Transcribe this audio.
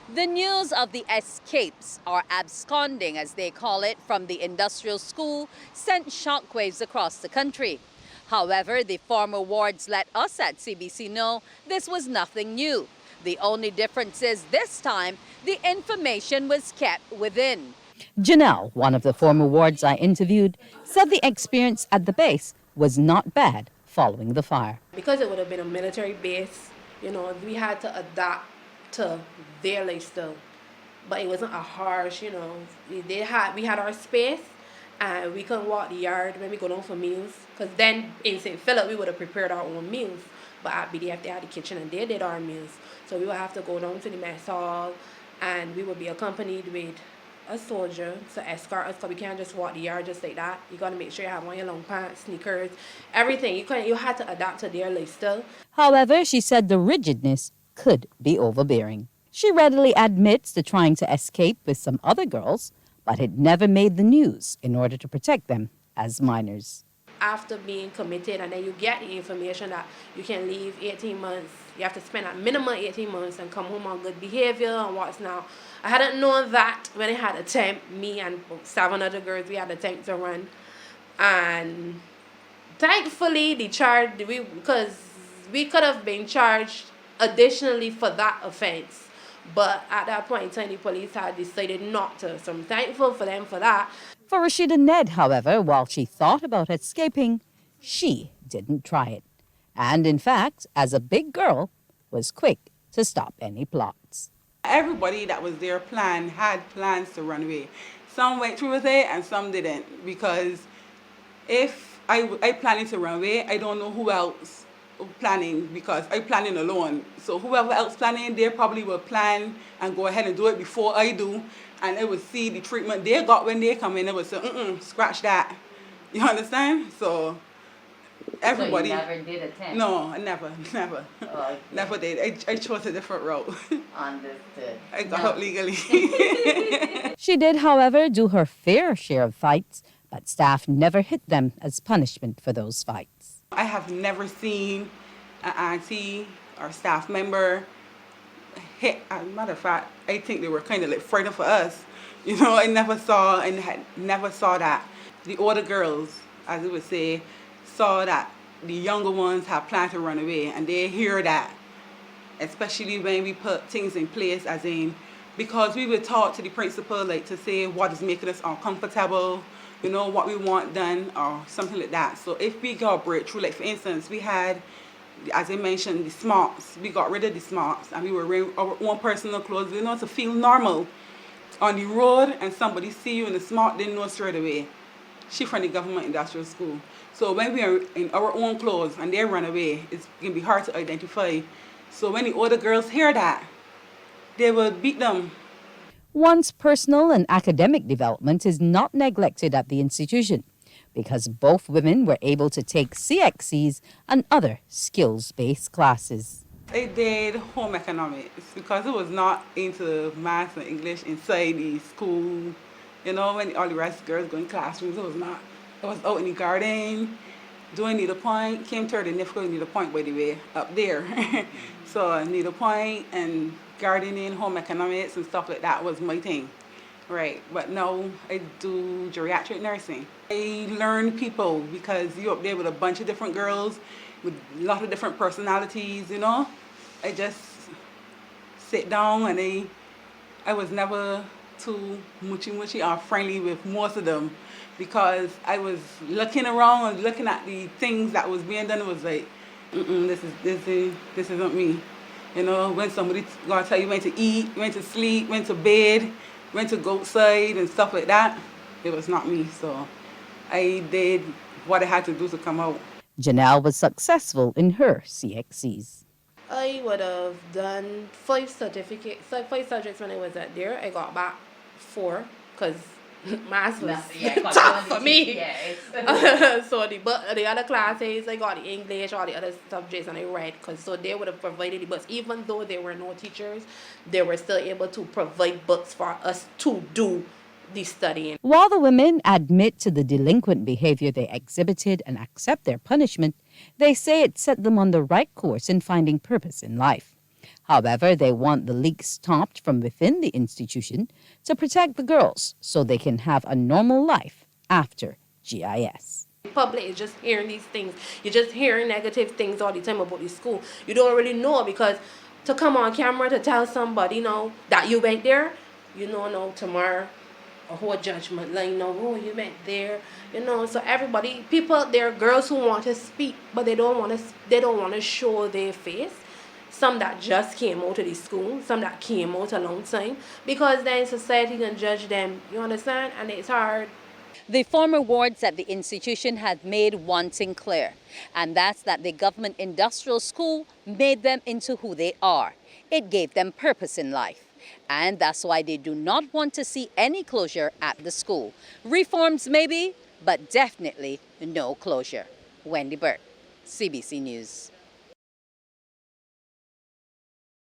The news of the escapes, or absconding as they call it, from the industrial school sent shockwaves across the country. However, the former wards let us at CBC know this was nothing new. The only difference is this time, the information was kept within. Janelle, one of the former wards I interviewed, said the experience at the base was not bad following the fire. Because it would have been a military base, we had to adapt to their lifestyle. But it wasn't a harsh, we had our space and we couldn't walk the yard when we go down for meals. Because then in St. Philip, we would have prepared our own meals. But at BDF, they had the kitchen and they did our meals. So we would have to go down to the mess hall and we would be accompanied with a soldier to escort us, because we can't just walk the yard just like that. You got to make sure you have on your long pants, sneakers, everything. You had to adapt to their lifestyle. However, she said the rigidness could be overbearing. She readily admits to trying to escape with some other girls, but had never made the news in order to protect them as minors. After being committed, and then you get the information that you can leave 18 months, you have to spend a minimum 18 months and come home on good behavior and what's now. I hadn't known that when I had attempt, me and 7 other girls, we had attempt to run. And thankfully, because we could have been charged additionally for that offense. But at that point in time, the police had decided not to. So I'm thankful for them for that. For Rashida Ned, however, while she thought about escaping, she didn't try it. And in fact, as a big girl, was quick to stop any plots. Everybody that was there had plans to run away. Some went through with it and some didn't, because if I planning to run away, I don't know who else planning, because I planning alone. So whoever else planning, they probably will plan and go ahead and do it before I do, and they would see the treatment they got when they come in. They would say, scratch that. You understand? So everybody. So you never did attempt? No, I never. Okay. Never did. I chose a different route. Understood. I got out legally. She did, however, do her fair share of fights, but staff never hit them as punishment for those fights. I have never seen an auntie or staff member hit. As a matter of fact, I think they were kind of like frightened for us. I never saw that. The older girls, as they would say, saw that the younger ones have planned to run away, and they hear that, especially when we put things in place, as in, because we would talk to the principal, like, to say what is making us uncomfortable, what we want done, or something like that. So if we got breakthrough, like for instance, we had, as I mentioned, the smarts. We got rid of the smarts and we were wearing our own personal clothes, to feel normal on the road, and somebody see you in the smart, they know straight away. She from the government industrial school. So when we are in our own clothes and they run away, it's going to be hard to identify. So when the older girls hear that, they will beat them. One's personal and academic development is not neglected at the institution, because both women were able to take CXCs and other skills-based classes. I did home economics because it was not into math and English inside the school. When all the rest of the girls go in classrooms, it was not. I was out in the garden, doing needlepoint, came to the Nifco needlepoint, by the way, up there. So needlepoint and gardening, home economics and stuff like that was my thing. Right, but now I do geriatric nursing. I learn people, because you're up there with a bunch of different girls with a lot of different personalities, I just sit down, and I was never too mushy or friendly with most of them, because I was looking around and looking at the things that was being done. It was like, this isn't me. When somebody's gonna tell you when to eat, when to sleep, when to bed, when to go outside and stuff like that, it was not me. So I did what I had to do to come out. Janelle was successful in her CXCs. I would have done 5 subjects when I was at there. I got back 4 because maths was tough for me. So the other classes, I got the English, all the other subjects, and I read, so they would have provided the books. Even though there were no teachers, they were still able to provide books for us to do the studying. While the women admit to the delinquent behavior they exhibited and accept their punishment, they say it set them on the right course in finding purpose in life. However, they want the leak stopped from within the institution to protect the girls so they can have a normal life after GIS. The public is just hearing these things. You're just hearing negative things all the time about the school. You don't really know, because to come on camera to tell somebody, that you went there, tomorrow a whole judgment line, oh, you went there, so everybody, people, there are girls who want to speak, but they don't want to show their face. Some that just came out of the school, some that came out a long time, because then society can judge them, you understand, and it's hard. The former wards at the institution had made one thing clear, and that's that the government industrial school made them into who they are. It gave them purpose in life, and that's why they do not want to see any closure at the school. Reforms maybe, but definitely no closure. Wendy Burke, CBC News.